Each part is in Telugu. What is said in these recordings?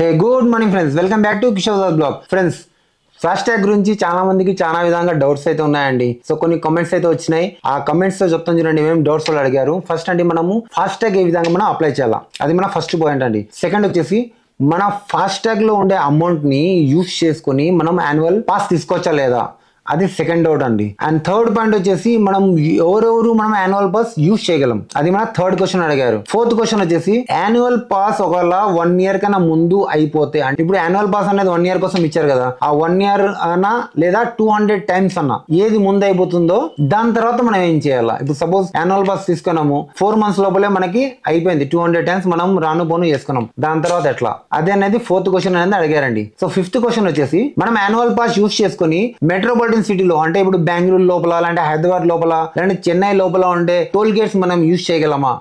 Hey good morning friends, welcome back to Kishore blog. Friends, FASTag గురించి చాలా మందికి చాలా విధంగా డౌట్స్ అయితే ఉన్నాయండి. సో కొన్ని కమెంట్స్ అయితే వచ్చినాయి. ఆ కమెంట్స్ తో చెప్తాను చూడండి, ఏమేమి డౌట్స్ వాళ్ళు అడిగారు. ఫస్ట్ అంటే మనము ఫాస్టాగ్ ఏ విధంగా మనం అప్లై చేయాలా, అది మన ఫస్ట్ పాయింట్ అండి. సెకండ్ వచ్చేసి మన ఫాస్టాగ్ లో ఉండే అమౌంట్ ని యూస్ చేసుకుని మనం యాన్యువల్ పాస్ తీసుకోవచ్చా లేదా, అది సెకండ్ డౌట్ అండి. అండ్ థర్డ్ పాయింట్ వచ్చేసి మనం ఎవరెవరు మనం యాన్యువల్ పాస్ యూస్ చేయగలం, అది మన థర్డ్ క్వశ్చన్ అడిగారు. ఫోర్త్ క్వశ్చన్ వచ్చేసి యాన్యువల్ పాస్ ఒకవేళ 1 year కన్నా ముందు అయిపోతే, అంటే ఇప్పుడు యాన్యువల్ పాస్ అనేది 1 year కోసం ఇచ్చారు కదా, ఆ 1 year అన్నా లేదా 200 times అన్నా ఏది ముందు అయిపోతుందో దాని తర్వాత మనం ఏం చేయాలా. ఇప్పుడు సపోజ్ యాన్యువల్ పాస్ తీసుకున్నాము, 4 months లోపలే మనకి అయిపోయింది, 200 times మనం రాను పోను చేసుకున్నాం, దాని తర్వాత ఎట్లా, అదే అనేది ఫోర్త్ క్వశ్చన్ అనేది అడిగారండి. సో ఫిఫ్త్ క్వశ్చన్ వచ్చేసి మనం యాన్యువల్ పాస్ యూస్ చేసుకుని మెట్రోపాలిటన్ సిటీలో, అంటే ఇప్పుడు బెంగళూరు లోపల, అంటే హైదరాబాద్ లోపల, లేదంటే చెన్నై లోపల ఉండే టోల్ గేట్స్ మనం యూజ్ చేయగలమా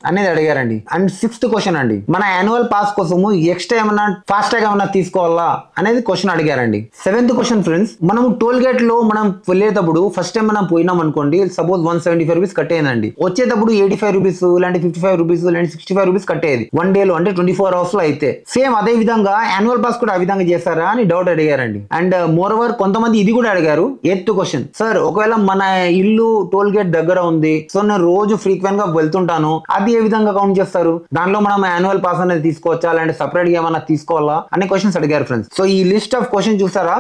అనేది అడిగారండి. అండ్ సిక్స్త్ క్వశ్చన్ అండి, మన యాన్యువల్ పాస్ కోసము ఎక్స్ట్రా ఏమన్నా ఫాస్టాగ్ ఏమన్నా తీసుకోవాలా అనేది క్వశ్చన్ అడిగారండి. సెవెంత్ క్వశ్చన్ ఫ్రెండ్స్, మనం టోల్ గేట్ లో మనం వెళ్ళేటప్పుడు ఫస్ట్ టైం మనం పోయినాం అనుకోండి, సపోజ్ 175 rupees కట్టేయండి, వచ్చేటప్పుడు 85 rupees లేదంటే 55 rupees లేదంటే 65 rupees కట్టేది 1 day లో, అంటే 24 hours లో అయితే. సేమ్ అదే విధంగా యాన్యువల్ పాస్ కూడా ఆ విధంగా చేస్తారా అని డౌట్ అడిగారండి. అండ్ మోర్ ఓవర్ కొంతమంది ఇది కూడా అడిగారు, ఎయిత్ క్వశ్చన్, సార్ ఒకవేళ మన ఇల్లు టోల్ గేట్ దగ్గర ఉంది, సో నేను రోజు ఫ్రీక్వెంట్ గా వెళ్తుంటాను, అది ఏ విధంగా కౌంట్ చేస్తారు, దానిలో మనం యాన్యువల్ పాస్ అనేది తీసుకోవచ్చా లేదంటే సపరేట్ గా ఏమన్నా తీసుకోవాలా అనే క్వశ్చన్స్ అడిగారు ఫ్రెండ్స్. సో ఈ లిస్ట్ ఆఫ్ క్వశ్చన్ చూసారా,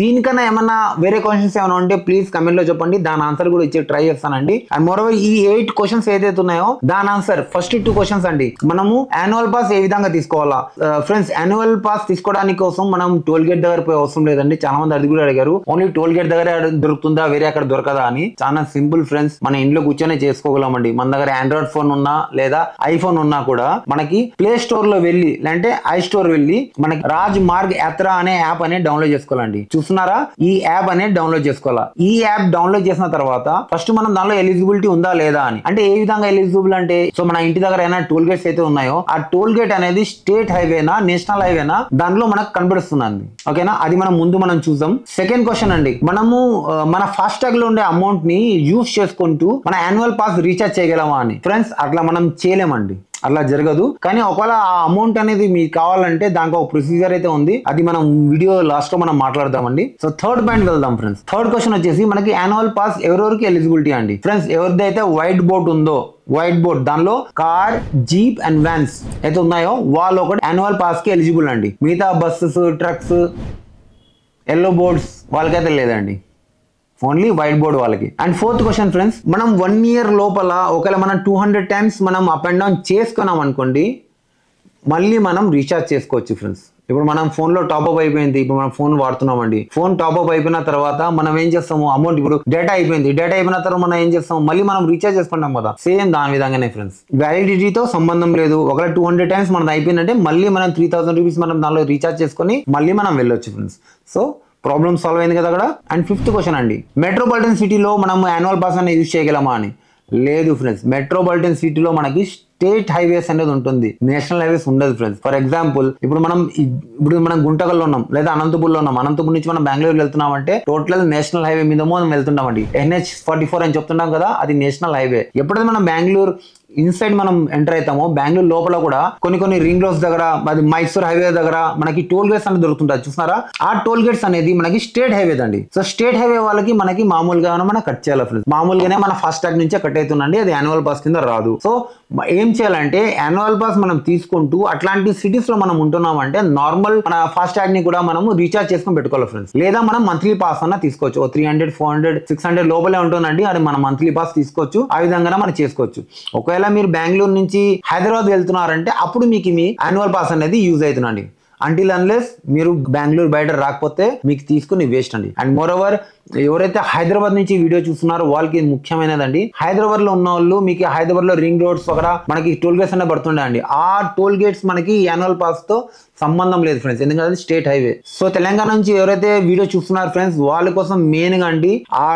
దీనికన్నా ఏమన్నా వేరే క్వశ్చన్స్ ఏమైనా ఉంటే ప్లీజ్ కమెంట్ లో చెప్పండి, దాని ఆన్సర్ కూడా ఇచ్చే ట్రై చేస్తానండి. అండ్ మోరోవర్ ఈ 8 క్వశ్చన్స్ ఏదైతే ఉన్నాయో దాని ఆన్సర్ ఫస్ట్ 2 క్వశ్చన్స్ అండి, మనము యాన్యువల్ పాస్ ఏ విధంగా తీసుకోవాలా. ఫ్రెండ్స్, యాన్యువల్ పాస్ తీసుకోవడానికి కోసం మనం టోల్ గేట్ దగ్గర పోయి అవసరం లేదండి, చాలా మంది అది కూడా అడిగారు, ఓన్లీ టోల్ గేట్ దగ్గర దొరుకుతుందా, వేరే అక్కడ దొరకదా అని. చాలా సింపుల్ ఫ్రెండ్స్, మన ఇంట్లో కూర్చొని చేసుకోగలమండి. మన దగ్గర ఆండ్రాయిడ్ ఫోన్ ఉన్నా లేదా ఐఫోన్ ఉన్నా కూడా మనకి ప్లే స్టోర్ లో వెళ్ళి లేదంటే ఐ స్టోర్ వెళ్ళి మనకి రాజ్ మార్గ్ యాత్ర అనే యాప్ అనేది డౌన్లోడ్ చేసుకోవాలండి. చూస్తున్నారా, ఈ యాప్ అనేది డౌన్లోడ్ చేసుకోవాలా. ఈ యాప్ డౌన్లోడ్ చేసిన తర్వాత ఫస్ట్ మనం దానిలో ఎలిజిబిలిటీ ఉందా లేదా అని, అంటే ఏ విధంగా ఎలిజిబుల్ అంటే, సో మన ఇంటి దగ్గర ఏమైనా టోల్ గేట్స్ అయితే ఉన్నాయో ఆ టోల్ గేట్ అనేది స్టేట్ హైవేనా నేషనల్ హైవేనా దానిలో మనకు కనబడుస్తుంది. ఓకేనా, అది మనం ముందు మనం చూద్దాం. సెకండ్ క్వశ్చన్ అండి, మనము మన ఫాస్టాగ్ లో ఉండే అమౌంట్ ని యూస్ చేసుకుంటూ మన యాన్యువల్ పాస్ రీఛార్జ్ చేయగలమా అని. ఫ్రెండ్స్, అట్లా మనం చేయలేమండి, అలా జరగదు. కానీ ఒకవేళ ఆ అమౌంట్ అనేది మీకు కావాలంటే దానికి ఒక ప్రొసీజర్ అయితే ఉంది, అది మనం వీడియో లాస్ట్ లో మనం మాట్లాడదామండి. సో థర్డ్ పాయింట్ వెళ్దాం ఫ్రెండ్స్. థర్డ్ క్వశ్చన్ వచ్చేసి మనకి యాన్యువల్ పాస్ ఎవరెవరికి ఎలిజిబిలిటీ అండి. ఫ్రెండ్స్, ఎవరిదైతే వైట్ బోర్డ్ ఉందో, వైట్ బోర్డ్ దానిలో కార్, జీప్ అండ్ వ్యాన్స్ అయితే ఉన్నాయో వాళ్ళు ఒకటి యాన్యువల్ పాస్ కి ఎలిజిబుల్ అండి. మిగతా బస్సెస్, ట్రక్స్, ఎల్లో బోర్డ్స్ వాళ్ళకైతే లేదండి, ఓన్లీ వైట్ బోర్డ్ వాళ్ళకి. అండ్ ఫోర్త్ క్వశ్చన్ ఫ్రెండ్స్, మనం 1 year లోపల ఒకవేళ మనం 200 times మనం అప్ అండ్ డౌన్ చేసుకున్నాం అనుకోండి, మళ్ళీ మనం రీఛార్జ్ చేసుకోవచ్చు ఫ్రెండ్స్. ఇప్పుడు మనం ఫోన్ లో టాప్అప్ అయిపోయింది, ఇప్పుడు మనం ఫోన్ వాడుతున్నామండి, ఫోన్ టాప్అప్ అయిపోయిన తర్వాత మనం ఏం చేస్తాము, అమౌంట్ ఇప్పుడు డేటా అయిపోయింది, డేటా అయిపోయిన తర్వాత మనం ఏం చేస్తాము, మళ్ళీ మనం రీఛార్జ్ చేసుకుంటాం కదా, సేమ్ దాని విధంగానే ఫ్రెండ్స్. వ్యాలిడిటీతో సంబంధం లేదు, ఒకవేళ 200 times మనది అయిపోయిందంటే మళ్ళీ మనం 3000 rupees మనం దానిలో రీఛార్జ్ చేసుకొని మళ్ళీ మనం వెళ్ళొచ్చు ఫ్రెండ్స్. సో ప్రాబ్లమ్ సాల్వ్ అయింది కదా అక్కడ. అండ్ ఫిఫ్త్ క్వశ్చన్ అండి, మెట్రోపాలిటన్ సిటీలో మనం యాన్యువల్ పాస్ అనేది యూజ్ చేయగలమా అని. లేదు ఫ్రెండ్స్, మెట్రోపాలిటన్ సిటీలో మనకి స్టేట్ హైవేస్ అనేది ఉంటుంది, నేషనల్ హైవేస్ ఉండదు ఫ్రెండ్స్. ఫర్ ఎగ్జాంపుల్ ఇప్పుడు మనం గుంటకల్లో ఉన్నాం లేదా అనంతపూర్లో ఉన్నాం, అనంతపూర్ నుంచి మనం బెంగళూరు వెళ్తున్నాం అంటే టోటల్ నేషనల్ హైవే మీద మనం వెళ్తున్నామండి. NH44 అని చెప్తున్నాం కదా, అది నేషనల్ హైవే. ఎప్పుడైతే మనం బెంగళూరు ఇన్సైడ్ మనం ఎంటర్ అవుతామో, బెంగళూరు లోపల కూడా కొన్ని రింగ్ రోడ్స్ దగ్గర, అది మైసూర్ హైవే దగ్గర మనకి టోల్ గేట్స్ అనేది దొరుకుతుంటాయి, చూస్తున్నారా. ఆ టోల్ గేట్స్ అనేది మనకి స్టేట్ హైవే అండి. సో స్టేట్ హైవే వాళ్ళకి మనకి మామూలుగా మనం కట్ చేయాలి ఫ్రెండ్స్, మామూలుగానే మన ఫాస్టాగ్ నుంచే కట్ అవుతుందండి, అది యాన్యువల్ పాస్ కింద రాదు. సో ఏం చేయాలంటే యాన్యువల్ పాస్ మనం తీసుకుంటూ అట్లాంటి సిటీస్ లో మనం ఉంటున్నామంటే నార్మల్ మన ఫాస్టాగ్ ని కూడా మనం రీఛార్జ్ చేసుకుని పెట్టుకోవాలి ఫ్రెండ్స్. లేదా మనం మంత్లీ పాస్ అన్న తీసుకోవచ్చు, 300, 400, 600 లోపలే ఉంటుందండి, అది మనం మంత్లీ పాస్ తీసుకోవచ్చు, ఆ విధంగా మనం చేసుకోవచ్చు. ఒకవేళ మీరు బెంగళూరు నుంచి హైదరాబాద్ వెళ్తున్నారంటే అప్పుడు మీకు మీ యాన్యువల్ పాస్ అనేది యూజ్ అవుతుందండి. అంటిల్ అన్లెస్ మీరు బెంగళూరు బయట రాకపోతే మీకు తీసుకుని వేస్ట్ అండి. అండ్ మోర్ ఓవర్ ఎవరైతే హైదరాబాద్ నుంచి వీడియో చూస్తున్నారో వాళ్ళకి ముఖ్యమైనదండి, హైదరాబాద్ లో ఉన్న వాళ్ళు మీకు హైదరాబాద్ లో రింగ్ రోడ్స్ అక్కడ మనకి టోల్ గేట్స్ అనే పడుతుండే అండి, ఆ టోల్ గేట్స్ మనకి యాన్యువల్ పాస్ తో సంబంధం లేదు ఫ్రెండ్స్, ఎందుకంటే స్టేట్ హైవే. సో తెలంగాణ నుంచి ఎవరైతే వీడియో చూస్తున్నారు ఫ్రెండ్స్, వాళ్ళ కోసం మెయిన్ గా అండి ఆ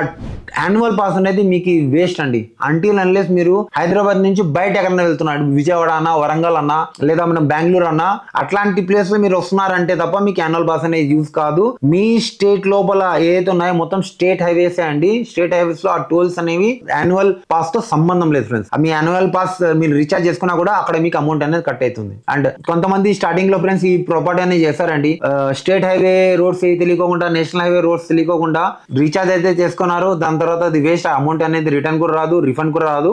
యాన్యువల్ పాస్ అనేది మీకు వేస్ట్ అండి, అంటిల్ అన్లెస్ మీరు హైదరాబాద్ నుంచి బయట ఎక్కడైనా వెళ్తున్నారు, విజయవాడ అన్నా, వరంగల్ అన్నా, లేదా మనం బెంగళూరు అన్నా, అట్లాంటి ప్లేస్ లో మీరు వస్తున్నారంటే తప్ప మీకు యాన్యువల్ పాస్ అనేది యూజ్ కాదు. మీ స్టేట్ లోపల ఏదైతే ఉన్నాయో మొత్తం స్టేట్ హైవేస్ అండి. స్టేట్ హైవేస్ లో ఆ టోల్స్ అనేవి యాన్యువల్ పాస్ తో సంబంధం లేదు ఫ్రెండ్స్. మీ యాన్యువల్ పాస్ మీరు రీఛార్జ్ చేసుకున్నా కూడా అక్కడ మీకు అమౌంట్ అనేది కట్ అవుతుంది. అండ్ కొంతమంది స్టార్టింగ్ లో ఫ్రెండ్స్ ఈ ప్రాపర్టీ అనేది చేస్తారండి. స్టేట్ హైవే రోడ్స్ తెలియకోకుండా, నేషనల్ హైవే రోడ్స్ తెలియకోకుండా రీఛార్జ్ అయితే చేసుకున్నారు. దాని తర్వాత అది వేస్ట్, అమౌంట్ అనేది రిటర్న్ కూడా రాదు, రిఫండ్ కూడా రాదు.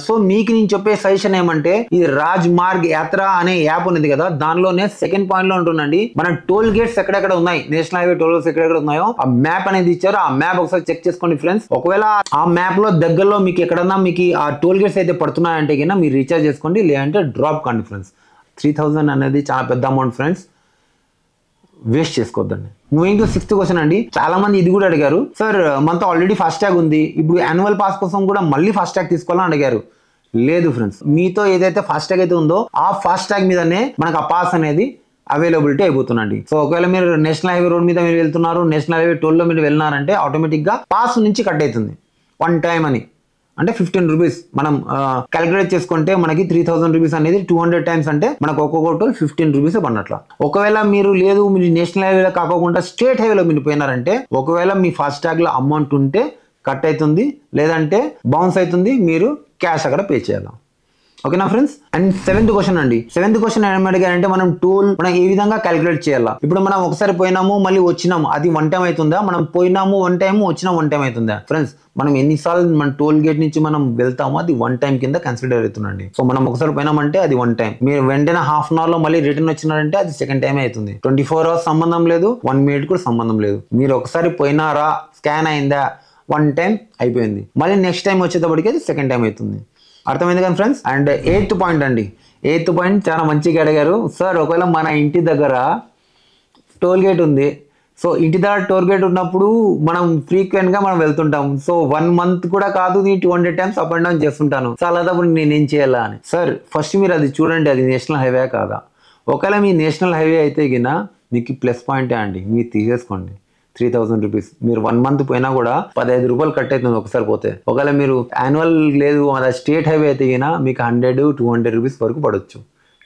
సో మీకు నేను చెప్పే సజెషన్ ఏమంటే ఈ రాజ్ మార్గ్ యాత్ర అనే యాప్ ఉంది కదా, దానిలోనే సెకండ్ పాయింట్ లో ఉంటుందండి మన టోల్ గేట్స్ ఎక్కడెక్కడ ఉన్నాయి, నేషనల్ హైవే టోల్ గేట్స్ ఎక్కడెక్కడ ఉన్నాయో ఆ మ్యాప్ అనేది ఇచ్చారు. ఆ మ్యాప్ ఒకసారి చెక్ చేసుకోండి ఫ్రెండ్స్. ఒకవేళ ఆ మ్యాప్ లో దగ్గరలో మీకు ఎక్కడన్నా మీకు ఆ టోల్ గేట్స్ అయితే పడుతున్నాయంటే కన్నా మీరు రీఛార్జ్ చేసుకోండి, లేదంటే డ్రాప్ కండి ఫ్రెండ్స్. 3000 అనేది చాలా పెద్ద అమౌంట్ ఫ్రెండ్స్, వేస్ట్ చేసుకోవద్దండి. మూవింగ్ టు 6th క్వశ్చన్ అండి. చాలా మంది ఇది కూడా అడిగారు, సార్ మనతో ఆల్రెడీ ఫాస్ట్ ట్యాగ్ ఉంది, ఇప్పుడు యాన్యువల్ పాస్ కోసం కూడా మళ్ళీ ఫాస్ట్ ట్యాగ్ తీసుకోవాలని అడిగారు. లేదు ఫ్రెండ్స్, మీతో ఏదైతే ఫాస్ట్ ట్యాగ్ అయితే ఉందో ఆ ఫాస్ట్ ట్యాగ్ మీదనే మనకు ఆ పాస్ అనేది అవైలబిలిటీ అయిపోతుందండి. సో ఒకవేళ మీరు నేషనల్ హైవే రోడ్ మీద మీరు వెళ్తున్నారు, నేషనల్ హైవే టోల్ లో మీరు వెళ్ళినారంటే ఆటోమేటిక్ గా పాస్ నుంచి కట్ అవుతుంది. 1 టైం అని అంటే 15 రూపీస్ మనం క్యాలిక్యులేట్ చేసుకుంటే మనకి 3000 రూపీస్ అనేది 200 టైమ్స్ అంటే మనకు ఒక్కొక్క టోల్ 15 రూపీస్ పడినట్ల. ఒకవేళ మీరు లేదు మీరు నేషనల్ హైవేలో కాకుండా స్టేట్ హైవేలో మీరు పోయినారంటే ఒకవేళ మీ ఫాస్ట్ ట్యాగ్ లో అమౌంట్ ఉంటే కట్ అవుతుంది, లేదంటే బౌన్స్ అవుతుంది, మీరు క్యాష్ అక్కడ పే చేయాలి. ఓకేనా ఫ్రెండ్స్. అండ్ 7th క్వశ్చన్ అండి. 7th క్వశ్చన్ ఏం అడిగారంటే మనం టోల్ మనం ఏ విధంగా క్యాలిక్యులేట్ చేయాలా. ఇప్పుడు మనం ఒకసారి పోయినాము మళ్ళీ వచ్చినాము, అది 1 టైం అవుతుందా, మనం పోయినాము 1 టైం వచ్చినా 1 టైం అవుతుందా ఫ్రెండ్స్. మనం ఎన్నిసార్లు మన టోల్ గేట్ నుంచి మనం వెళ్తామో అది 1 టైం కింద కన్సిడర్ అవుతుందండి. సో మనం ఒకసారి పోయినామంటే అది 1 టైం, మీరు వెంటనే హాఫ్ అన్ అవర్ లో మళ్ళీ రిటర్న్ వచ్చినారంటే అది సెకండ్ టైం అవుతుంది. 24 hours సంబంధం లేదు, 1 minute కూడా సంబంధం లేదు. మీరు ఒకసారి పోయినారా, స్కాన్ అయిందా, 1 టైం అయిపోయింది, మళ్ళీ నెక్స్ట్ టైం వచ్చేటప్పటికి అది సెకండ్ టైం అవుతుంది. అర్థమైంది కదా ఫ్రెండ్స్. అండ్ 8th పాయింట్ అండి. 8th పాయింట్ చాలా మంచిగా అడిగారు, సార్ ఒకవేళ మన ఇంటి దగ్గర టోల్ గేట్ ఉంది, సో ఇంటి దగ్గర టోల్ గేట్ ఉన్నప్పుడు మనం ఫ్రీక్వెంట్ గా మనం వెళ్తుంటాం, సో 1 month కూడా కాదు నేను 200 టైమ్స్ అప్ అండ్ డౌన్ చేస్తుంటాను, సో అలాంటప్పుడు నేనేం చేయాలా అని. సార్ ఫస్ట్ మీరు అది చూడండి, అది నేషనల్ హైవే కాదా. ఒకవేళ మీ నేషనల్ హైవే అయితే గినా మీకు ప్లస్ పాయింటే అండి, మీరు తీసేసుకోండి. 3000 రూపీస్ మీరు 1 month పోయినా కూడా 15 రూపాయలు కట్ అవుతుంది ఒకసారి పోతే. ఒకవేళ మీరు యాన్యువల్ లేదు అది స్టేట్ హైవే అయితే గినా మీకు 100-200 రూపీస్ వరకు పడవచ్చు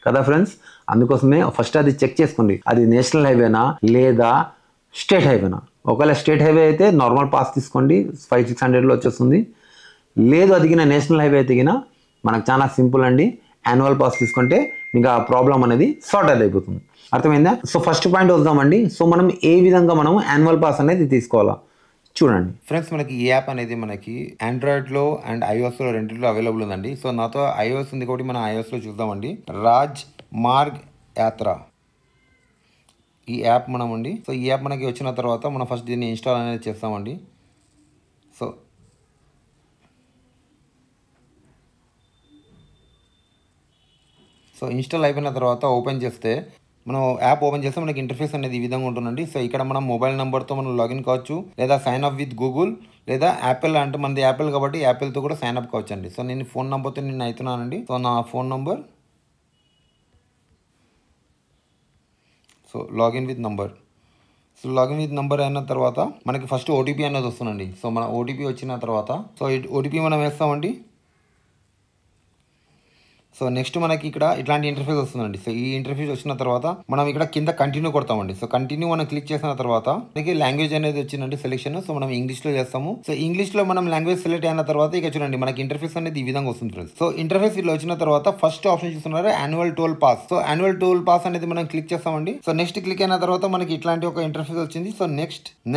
కదా ఫ్రెండ్స్. అందుకోసమే ఫస్ట్ అది చెక్ చేసుకోండి, అది నేషనల్ హైవేనా లేదా స్టేట్ హైవేనా. ఒకవేళ స్టేట్ హైవే అయితే నార్మల్ పాస్ తీసుకోండి, 500-600లో వచ్చేస్తుంది. లేదు అదిగిన నేషనల్ హైవే అయితే గినా మనకు చాలా సింపుల్ అండి, యాన్యువల్ పాస్ తీసుకుంటే మీకు ఆ ప్రాబ్లం అనేది సార్ట్ అయిపోతుంది. అర్థమైందా. సో ఫస్ట్ పాయింట్ వద్దామండి. సో మనం ఏ విధంగా మనం యాన్యువల్ పాస్ అనేది తీసుకోవాలా చూడండి ఫ్రెండ్స్. మనకి ఈ యాప్ అనేది మనకి ఆండ్రాయిడ్లో అండ్ ఐఓఎస్లో రెండింటిలో అవైలబుల్ ఉందండి. సో నాతో ఐఓఎస్ ఉంది కాబట్టి మనం ఐఓఎస్లో చూద్దామండి. రాజ్ మార్గ్ యాత్ర ఈ యాప్ మనం అండి. సో ఈ యాప్ మనకి వచ్చిన తర్వాత మనం ఫస్ట్ దీన్ని ఇన్స్టాల్ అనేది చేస్తామండి. సో ఇన్స్టాల్ అయిపోయిన తర్వాత ఓపెన్ చేస్తే మనం యాప్ ఓపెన్ చేస్తే మనకి ఇంటర్ఫేస్ అనేది ఈ విధంగా ఉంటుందండి. సో ఇక్కడ మనం మొబైల్ నెంబర్తో మనం లాగిన్ కావచ్చు, లేదా సైన్ అప్ విత్ గూగుల్, లేదా యాపిల్ అంటే మనది యాపిల్ కాబట్టి యాపిల్తో కూడా సైన్ అప్ కావచ్చు అండి. సో నేను ఫోన్ నెంబర్తో నేను అవుతున్నానండి. సో నా phone number, so login with number. So login with number అయిన తర్వాత మనకి ఫస్ట్ ఓటీపీ అనేది వస్తుందండి. సో మన ఓటీపీ వచ్చిన తర్వాత సో ఓటీపీ మనం వేస్తామండి. సో నెక్స్ట్ మనకి ఇక్కడ ఇట్లాంటి ఇంటర్ఫేస్ వస్తుందండి. సో ఈ ఇంటర్ఫేస్ వచ్చిన తర్వాత మనం ఇక్కడ కింద కంటిన్యూ కొడతామండి. సో కంటిన్యూ మనం క్లిక్ చేసిన తర్వాత మనకి లాంగ్వేజ్ అనేది వచ్చిందండి సెలెక్షన్. సో మనం ఇంగ్లీష్లో చేస్తాము. సో ఇంగ్లీష్లో మనం లాంగ్వేజ్ సెలెక్ట్ అయిన తర్వాత ఇక చూడండి మనకి ఇంటర్ఫేస్ అనేది ఈ విధంగా వస్తుంది ఫ్రెండ్స్. సో ఇంటర్ఫేస్ ఇలా వచ్చిన తర్వాత ఫస్ట్ ఆప్షన్ చూస్తున్నారు annual toll pass. So annual toll pass అనేది మనం క్లిక్ చేస్తామండి. సో నెక్స్ట్ క్లిక్ అయిన తర్వాత మనకి ఇట్లాంటి ఒక ఇంటర్ఫేస్ వచ్చింది. So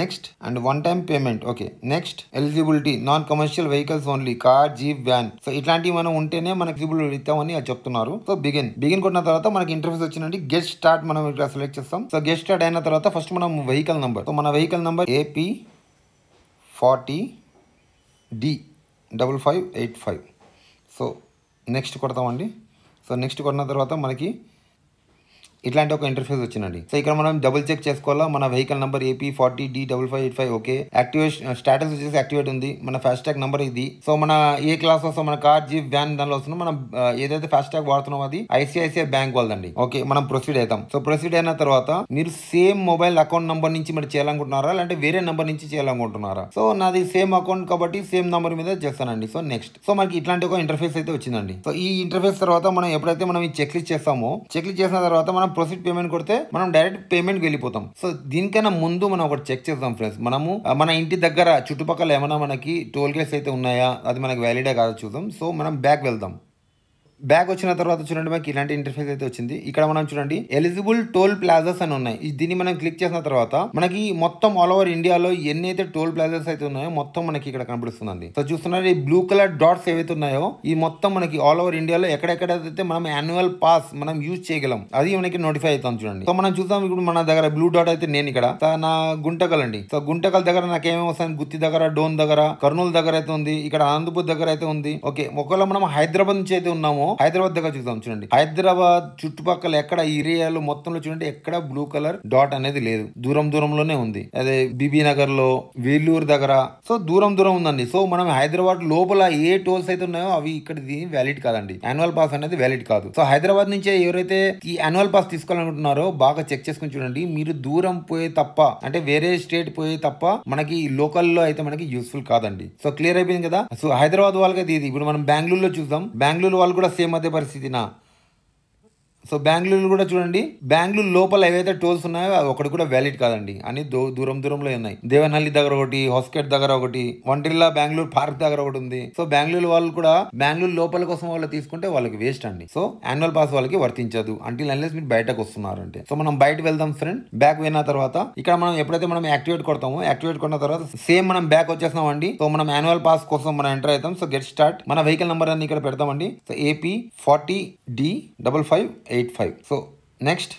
next and 1 time payment. Okay next eligibility non commercial vehicles only, car, jeep, van. So ఇట్లాంటివి మనం ఉంటేనే మనకి ఎలిజిబుల్ ఇస్తామని అది చెప్తున్నారు. సో బిగిన్ కొట్టిన తర్వాత మనకి ఇంటర్ఫేస్ వచ్చిందండి. గెట్ స్టార్ట్ మనం ఇక్కడ సెలెక్ట్ చేస్తాం. సో గెట్ స్టార్ట్ అయిన తర్వాత ఫస్ట్ మనం వెహికల్ నంబర్, సో మన vehicle number AP40D5585. So next కొడతామండి. సో నెక్స్ట్ కొట్టిన తర్వాత మనకి ఇట్లాంటి ఒక ఇంటర్ఫేస్ వచ్చిందండి. సో ఇక్కడ మనం డబుల్ చెక్ చేసుకోవాలా మన vehicle number AP40D5585. Okay activation status వచ్చేసి యాక్టివేట్ ఉంది. మన ఫాస్ట్ ట్యాగ్ నెంబర్ ఇది. సో మన ఏ క్లాస్ వస్తాం, మన కార్, జీప్, వ్యాన్ దానిలో వస్తున్నాం. మనం ఏదైతే ఫాస్ట్ ట్యాగ్ వాడుతున్నాం అది ICICI బ్యాంక్ వాళ్ళదండి. ఓకే మనం ప్రొసీడ్ అవుతాం. సో ప్రొసీడ్ అయిన తర్వాత మీరు సేమ్ మొబైల్ అకౌంట్ నంబర్ నుంచి మీరు చేయాలనుకుంటున్నారా, లేదంటే వేరే నెంబర్ నుంచి చేయాలనుకుంటున్నారా? సో నాది సేమ్ అకౌంట్ కాబట్టి సేమ్ నెంబర్ మీద చేస్తానండి. సో నెక్స్ట్ సో మనకి ఇట్లాంటి ఒక ఇంటర్ఫేస్ అయితే వచ్చిందండి. సో ఈ ఇంటర్ఫేస్ తర్వాత మనం ఎప్పుడైతే మనం ఈ చెక్ లిస్ట్ చేస్తామో, చెక్ లిస్ట్ చేసిన తర్వాత మనం మనం ప్రొసీడ్ పేమెంట్ కొడితే మనం డైరెక్ట్ పేమెంట్ వెళ్ళిపోతాం. సో దీనికైనా ముందు మనం ఒకటి చెక్ చేద్దాం ఫ్రెండ్స్. మనము మన ఇంటి దగ్గర చుట్టుపక్కల ఏమైనా మనకి టోల్ గేట్స్ అయితే ఉన్నాయా, అది మనకి వ్యాలిడే కాదో చూద్దాం. సో మనం బ్యాక్ వెళ్దాం. బ్యాక్ వచ్చిన తర్వాత చూడండి మనకి ఇలాంటి ఇంటర్ఫేస్ అయితే వచ్చింది. ఇక్కడ మనం చూడండి ఎలిజిబుల్ టోల్ ప్లాజాస్ అని ఉన్నాయి. దీన్ని మనం క్లిక్ చేసిన తర్వాత మనకి మొత్తం ఆల్ ఓవర్ ఇండియాలో ఎన్ని అయితే టోల్ ప్లాజాస్ అయితే ఉన్నాయో మొత్తం మనకి ఇక్కడ కనిపిస్తుంది. సో చూస్తున్నారు ఈ బ్లూ కలర్ డాట్స్ ఏవైతే ఉన్నాయో ఈ మొత్తం మనకి ఆల్ ఓవర్ ఇండియాలో ఎక్కడెక్కడైతే మనం యాన్యువల్ పాస్ మనం యూజ్ చేయగలం అది మనకి నోటిఫై అవుతాం చూడండి. సో మనం చూద్దాం. ఇప్పుడు మన దగ్గర బ్లూ డాట్ అయితే నేను ఇక్కడ నా గుంటకల్ అండి. సో గుంటకల్ దగ్గర నాకు ఏమేమి వస్తుంది, గుత్తి దగ్గర, డోన్ దగ్గర, కర్నూలు దగ్గర అయితే ఉంది, ఇక్కడ అనంతపూర్ దగ్గర అయితే ఉంది. ఓకే, ఒకవేళ మనం హైదరాబాద్ నుంచి అయితే ఉన్నామో హైదరాబాద్ దగ్గర చూద్దాం. చూడండి హైదరాబాద్ చుట్టుపక్కల ఎక్కడ ఏరియాలో మొత్తంలో చూడండి ఎక్కడ బ్లూ కలర్ డాట్ అనేది లేదు, దూరంలోనే ఉంది. అదే బీబీ నగర్ లో, వేలూరు దగ్గర, సో దూరం ఉందండి. సో మనం హైదరాబాద్ లోపల ఏ టోల్స్ అయితే ఉన్నాయో అవి ఇక్కడ వ్యాలిడ్ కాదండి, యాన్యువల్ పాస్ అనేది వ్యాలిడ్ కాదు. సో హైదరాబాద్ నుంచే ఎవరైతే ఈ యాన్యువల్ పాస్ తీసుకోవాలనుకుంటున్నారో బాగా చెక్ చేసుకుని చూడండి. మీరు దూరం పోయే తప్ప, అంటే వేరే స్టేట్ పోయే తప్ప మనకి లోకల్లో అయితే మనకి యూస్ఫుల్ కాదండి. సో క్లియర్ అయిపోయింది కదా. సో హైదరాబాద్ వాళ్ళకైతే ఇది. ఇప్పుడు మనం బెంగళూరులో చూద్దాం. బెంగళూరు వాళ్ళు కూడా సేమ్ అదే పరిస్థితినా. సో బెంగళూరు కూడా చూడండి, బెంగళూరు లోపల ఏవైతే టోల్స్ ఉన్నాయో అవి ఒకటి కూడా వ్యాలిడ్ కాదండి, అని దూరంలో ఉన్నాయి. దేవనహల్లి దగ్గర ఒకటి, హౌస్కేట్ దగ్గర ఒకటి, వండ్రిల్లా బెంగళూరు పార్క్ దగ్గర ఒకటి ఉంది. సో బెంగళూరు వాళ్ళు కూడా బెంగళూరు లోపల కోసం వాళ్ళు తీసుకుంటే వాళ్ళకి వేస్ట్ అండి. సో యాన్యువల్ పాస్ వాళ్ళకి వర్తించదు అంటిల్ అన్లెస్ మీరు బయటకు వస్తున్నారంటే. సో మనం బయట వెళ్దాం ఫ్రెండ్. బ్యాక్ వెళ్ళిన తర్వాత ఇక్కడ మనం ఎప్పుడైతే మనం యాక్టివేట్ కొడతామో, యాక్టివేట్ కొన్న తర్వాత సేమ్ మనం బ్యాక్ వచ్చేస్తాం అండి. సో మనం యాన్యువల్ పాస్ కోసం మనం ఎంటర్ అవుతాం. సో గెట్ స్టార్ట్, మన వెహికల్ నెంబర్ అన్ని ఇక్కడ పెడతామండి. So AP 40D5585. So next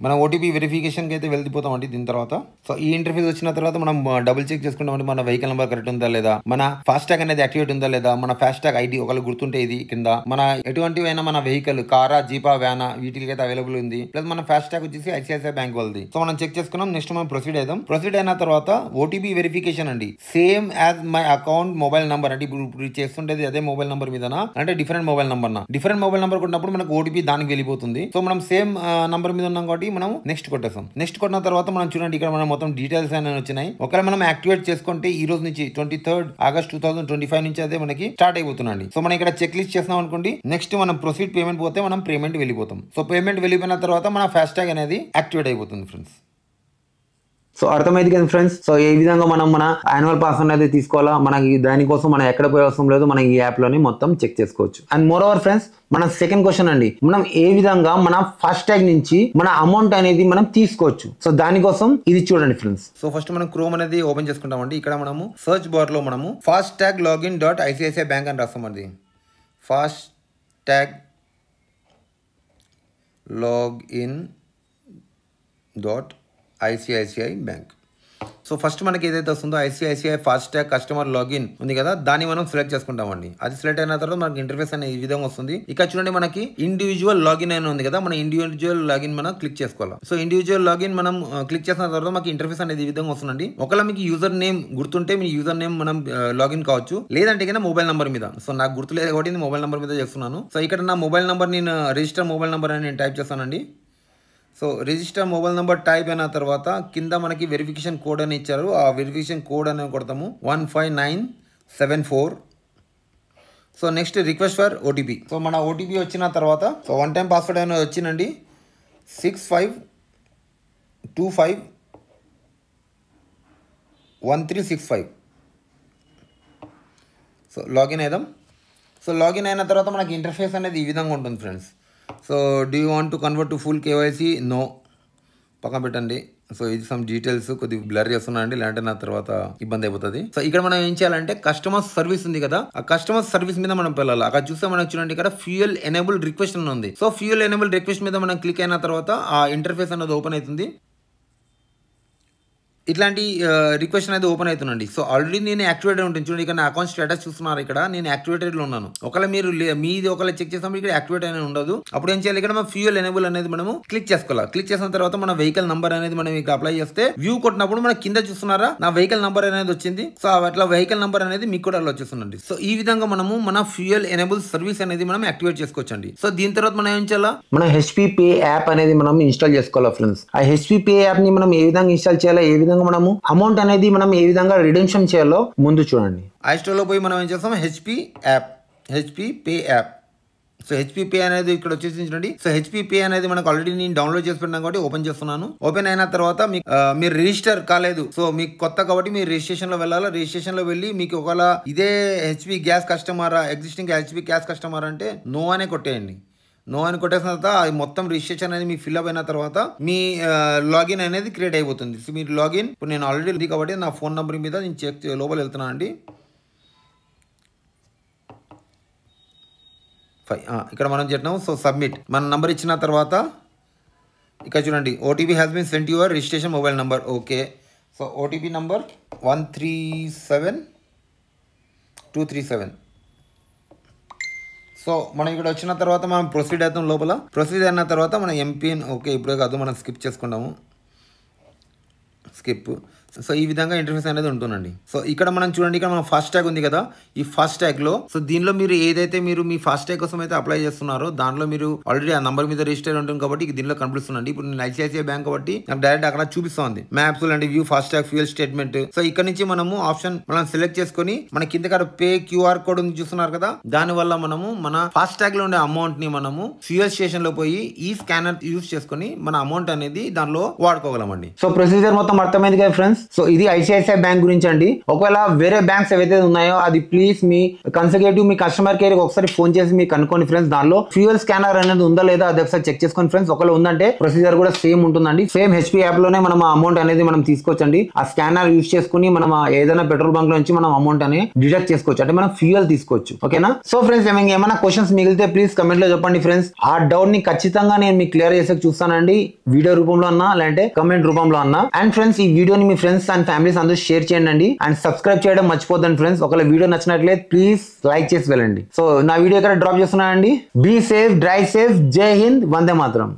మనం ఓటీపీ వెరిఫికేషన్కి అయితే వెళ్ళిపోతామండి. దీని తర్వాత సో ఈ ఇంటర్ఫేస్ వచ్చిన తర్వాత మనం డబుల్ చెక్ చేసుకుంటామండి మన వెహికల్ నెంబర్ కరెక్ట్ ఉందా లేదా, మన ఫాస్టాగ్ అనేది యాక్టివేట్ ఉందా లేదా, మన ఫాస్టాగ్ ఐడి ఒకళ్ళు గుర్తుంటే ఇది కింద, మన ఎటువంటివైనా మన వెహికల్ కారా, జీపా, వ్యానా వీటికి అయితే అవైలబుల్ ఉంది. ప్లస్ మన ఫాస్టాగ్ వచ్చేసి ICICI బ్యాంక్ వాళ్ళది. సో మనం చెక్ చేసుకున్నాం. నెక్స్ట్ మనం ప్రొసీడ్ అవుదాం. ప్రొసీడ్ అయిన తర్వాత ఓటీపీ వెరిఫికేషన్ అండి. Same as my account mobile number అంటే ఇప్పుడు చేస్తుంటేది అదే మొబైల్ నెంబర్ మీదనా అంటే డిఫరెంట్ మొబైల్ నెంబర్ కొట్టినప్పుడు మనకు ఓటీపీ దానికి వెళ్ళిపోతుంది. సో మనం సేమ్ నంబర్ మీద ఉన్నాం కాబట్టి మనం నెక్స్ట్ కొట్టేస్తాం. నెక్స్ట్ కొట్టిన తర్వాత మనం చూడండి ఇక్కడ మనం మొత్తం డీటెయిల్స్ అనేవి వచ్చినాయి. ఒకవేళ మనం యాక్టివేట్ చేసుకుంటే ఈ రోజు నుంచి 23rd August 2025 నుంచి అదే మనకి స్టార్ట్ అయిపోతుందండి. సో మనం ఇక్కడ చెక్ లిస్ట్ చేస్తున్నాం అనుకోండి. నెక్స్ట్ మనం ప్రొసీడ్ పేమెంట్ పోతే మనం పేమెంట్ వెళ్ళిపోతాం. సో పేమెంట్ వెళ్ళిపోయిన తర్వాత మన ఫాస్టాగ్ అనేది యాక్టివేట్ అయిపోతుంది ఫ్రెండ్స్. సో అర్థమైంది కదా ఫ్రెండ్స్. సో ఏ విధంగా మనం మన యాన్యువల్ పాస్ అనేది తీసుకోవాలా, మనకి దానికోసం మనం ఎక్కడ పోయే అవసరం లేదు, మనం ఈ యాప్ లోనే మొత్తం చెక్ చేసుకోవచ్చు. అండ్ మోర్ ఓవర్ ఫ్రెండ్స్, మన సెకండ్ క్వశ్చన్ అండి, మనం ఏ విధంగా మన ఫాస్టాగ్ నుంచి మన అమౌంట్ అనేది మనం తీసుకోవచ్చు. సో దానికోసం ఇది చూడండి ఫ్రెండ్స్. సో ఫస్ట్ మనం క్రోమ్ అనేది ఓపెన్ చేసుకుంటామండి. ఇక్కడ మనము సర్చ్ బార్ లో మనము ఫాస్టాగ్ లాగిన్ .ICICI బ్యాంక్ అని రాస్తామండి. FASTag login .ICICI bank. So first మనకి ఏదైతే వస్తుందో ICICI ఫాస్టాగ్ కస్టమర్ లాగిన్ ఉంది కదా, దాన్ని మనం సెలెక్ట్ చేసుకుంటామండి. అది సెలెక్ట్ అయిన తర్వాత మనకి ఇంటర్ఫేస్ అనేది ఈ విధంగా వస్తుంది. ఇక్కడ చూడండి మనకి ఇండివిజువల్ లాగిన్ అని ఉంది కదా, మన ఇండివిజువల్ లాగిన్ మనం క్లిక్ చేసుకోవాలి. సో ఇండివిజువల్ లాగిన్ మనం క్లిక్ చేసిన తర్వాత మనకి ఇంటర్ఫేస్ అనేది ఈ విధంగా వస్తుందండి. ఒకవేళ మీకు యూజర్ నేమ్ గుర్తుంటే మీ యూజర్ నేమ్ మనం లాగిన్ కావచ్చు, లేదంటే కన్నా మొబైల్ నెంబర్ మీద. సో నాకు గుర్తులేదు కాబట్టి మొబైల్ నెంబర్ మీద చేస్తున్నాను. సో ఇక్కడ నా మొబైల్ నెంబర్ నేను రిజిస్టర్ మొబైల్ నెంబర్ అని నేను టైప్ చేస్తానండి. So register mobile number type అయిన తర్వాత కింద మనకి వెరిఫికేషన్ కోడ్ అని ఇచ్చారు. ఆ వెరిఫికేషన్ కోడ్ అని కొడతాము 15974. So next request for OTP. So మన ఓటీపీ వచ్చిన తర్వాత సో వన్ టైం పాస్వర్డ్ అనేది వచ్చిందండి 65251365. సో లాగిన్ అయిదాం. సో లాగిన్ అయిన తర్వాత మనకి ఇంటర్ఫేస్ అనేది ఈ విధంగా ఉంటుంది friends. So do you want to convert to full KYC? No, పక్కన పెట్టండి. సో ఇది సమ్ డీటెయిల్స్ కొద్దిగా బ్లర్ చేస్తున్నానండి, లేదంటే నా తర్వాత ఇబ్బంది అయిపోతుంది. సో ఇక్కడ మనం ఏం చేయాలంటే కస్టమర్ సర్వీస్ ఉంది కదా, ఆ కస్టమర్ సర్వీస్ మీద మనం వెళ్ళాలి. అక్కడ చూస్తే మనకు చూడండి ఇక్కడ ఫ్యూయల్ ఎనేబుల్ రిక్వెస్ట్ అని ఉంది. సో ఫ్యూయల్ ఎనేబుల్ రిక్వెస్ట్ మీద మనం క్లిక్ అయిన తర్వాత ఆ ఇంటర్ఫేస్ అనేది ఓపెన్ అవుతుంది. ఇట్లాంటి రిక్వెస్ట్ అనేది ఓపెన్ అవుతుందండి. సో ఆల్రెడీ నేను యాక్టివేటెడ్ ఉంటుంది. చూడండి ఇక్కడ నా అకౌంట్ స్టేటస్ చూస్తున్నారు, ఇక్కడ నేను యాక్టివేటెడ్లో ఉన్నాను. ఒకవేళ మీరు మీది ఒకవేళ చెక్ చేసినప్పుడు ఇక్కడ యాక్టివేట్ అనేది ఉండదు. అప్పుడు ఏం చేయాలి, ఇక్కడ మనం ఫ్యూయల్ ఎనేబుల్ అనేది మనము క్లిక్ చేసుకోవాలి. క్లిక్ చేసిన తర్వాత మన వెహికల్ నంబర్ అనేది మనం ఇక్కడ అప్లై చేస్తే వ్యూ కొట్టినప్పుడు మన కింద చూస్తున్నారా నా వెహికల్ నంబర్ అనేది వచ్చింది. సో అట్లా వెహికల్ నంబర్ అనేది మీకు కూడా అలా వచ్చేస్తుందండి. సో ఈ విధంగా మనము మన ఫ్యూయల్ ఎనేబుల్ సర్వీస్ అనేది మనం యాక్టివేట్ చేసుకోవచ్చండి. సో దీని తర్వాత మనం ఏం చేయాలా, మన HP Pay యాప్ అనేది మనం ఇన్స్టాల్ చేసుకోవాలి ఫ్రెండ్స్. ఆ HP Pay యాప్ ని మనం ఏ విధంగా ఇన్స్టాల్ చేయాలో, ఏ విధంగా మనము అమౌంట్ అనేది మనం ఏ విధంగా రిడెంప్షన్ చేయాలో ముందు చూడండి. ఐస్టోర్లో పోయి మనం ఏం చేస్తాం, HP Pay app so HPP అనేది ఇక్కడ వచ్చేసి చూడండి. సో హెచ్పిపి అనేది మనకు ఆల్రెడీ నేను డౌన్లోడ్ చేసి పెట్టినా కాబట్టి ఓపెన్ చేస్తున్నాను. ఓపెన్ అయిన తర్వాత మీరు రిజిస్టర్ కాలేదు, సో మీకు కొత్త కాబట్టి మీరు రిజిస్ట్రేషన్ లో వెళ్ళాలి. రిజిస్ట్రేషన్ లో వెళ్ళి మీకు ఒకవేళ ఇదే HP gas customer existing HP gas customer అంటే నో అనే కొట్టేయండి. నో అని కొట్టేసిన తర్వాత అది మొత్తం రిజిస్ట్రేషన్ అనేది మీ ఫిల్అప్ అయిన తర్వాత మీ లాగిన్ అనేది క్రియేట్ అయిపోతుంది. సో మీరు లాగిన్ ఇప్పుడు నేను ఆల్రెడీ ఉంది కాబట్టి నా ఫోన్ నెంబర్ మీద నేను చెక్ లోపల వెళ్తున్నాను అండి. ఇక్కడ మనం చెప్పినాము. సో సబ్మిట్ మన నంబర్ ఇచ్చిన తర్వాత ఇక్కడ చూడండి OTP has been sent your registration mobile number. Okay, so OTP number 137237. So మనం ఇక్కడ వచ్చిన తర్వాత మనం ప్రొసీడ్ అవుతాం. లోపల ప్రొసీడ్ అయిన తర్వాత మన ఎంపిన్ ఓకే ఇప్పుడే కాదు మనం స్కిప్ చేసుకుంటాము. స్కిప్. సో ఈ విధంగా ఇంటర్ఫేస్ అనేది ఉంటుందండి. సో ఇక్కడ మనం చూడండి, ఇక్కడ మనం ఫాస్ట్ ట్యాగ్ ఉంది కదా, ఈ ఫాస్ట్ ట్యాగ్ లో సో దీనిలో మీరు ఏదైతే మీరు మీ ఫాస్ట్ ట్యాగ్ కోసం అయితే అప్లై చేస్తున్నారో దాంట్లో మీరు ఆల్రెడీ ఆ నంబర్ మీద రిజిస్టర్ ఉంటుంది కాబట్టి దీనిలో కనిపిస్తుందండి. ఇప్పుడు నేను ఐసిఐసిఐ బ్యాంక్ కాబట్టి నాకు డైరెక్ట్ అక్కడ చూపిస్తుంది maps and view fast tag fuel statement. So ఇక్కడ నుంచి మనము ఆప్షన్ మనం సెలెక్ట్ చేసుకొని మన కింద పే క్యూఆర్ కోడ్ ఉంది చూస్తున్నారు కదా, దాని వల్ల మనము మన ఫాస్ట్ ట్యాగ్ లో ఉండే అమౌంట్ ని మనము ఫ్యూయల్ స్టేషన్ లో పోయి ఈ స్కానర్ యూజ్ చేసుకొని మన అమౌంట్ అనేది దానిలో వాడుకోగలమండి. సో ప్రొసీజర్ మొత్తం అర్థమైంది కదా ఫ్రెండ్స్. సో ఇది ఐసిఐసిఐ బ్యాంక్ గురించి అండి. ఒకవేళ వేరే బ్యాంక్స్ ఏవైతే ఉన్నాయో అది please me consultative me customer care ఒకసారి ఫోన్ చేసి మీకు కనుక్కోండి ఫ్రెండ్స్. దానిలో ఫ్యూయల్ స్కానర్ అనేది ఉందా లేదా అది ఒకసారి చెక్ చేసుకోండి ఫ్రెండ్స్. ఒకవేళ ఉందంటే ప్రొసీజర్ కూడా సేమ్ ఉంటుందండి. సేమ్ హెచ్పి యాప్ లోనే మనం అమౌంట్ అనేది మనం తీసుకోవచ్చండి. ఆ స్కానర్ యూజ్ చేసుకుని మనం ఏదైనా పెట్రోల్ బంక్ లో నుంచి మనం అమౌంట్ అనేది డిడక్ట్ చేసుకోవచ్చు, అంటే మనం ఫ్యూయల్ తీసుకోవచ్చు. ఓకేనా? సో ఫ్రెండ్స్ ఏమైనా క్వశ్చన్స్ మిగిలితే ప్లీజ్ కమెంట్ లో చెప్పండి ఫ్రెండ్స్. ఆ డౌట్ ని ఖచ్చితంగా నేను మీకు క్లియర్ చేసే చూస్తానండి, వీడియో రూపంలో అన్నా లేదంటే కమెంట్ రూపంలో అన్నా. అండ్ ఫ్రెండ్స్ ఈ వీడియోని మీ ఫ్రెండ్స్ అండ్ ఫ్యామిలీస్ అందరూ షేర్ చేయండి అండ్ సబ్స్క్రైబ్ చేయడం మర్చిపోద్దండి ఫ్రెండ్స్. ఒకవేళ వీడియో నచ్చినట్లయితే ప్లీజ్ లైక్ చేసి వెళ్ళండి. సో నా వీడియో ఇక్కడ డ్రాప్ చేస్తున్నానండి. బీ సేఫ్, డ్రైవ్ సేఫ్, జై హింద్, వందే మాతరం.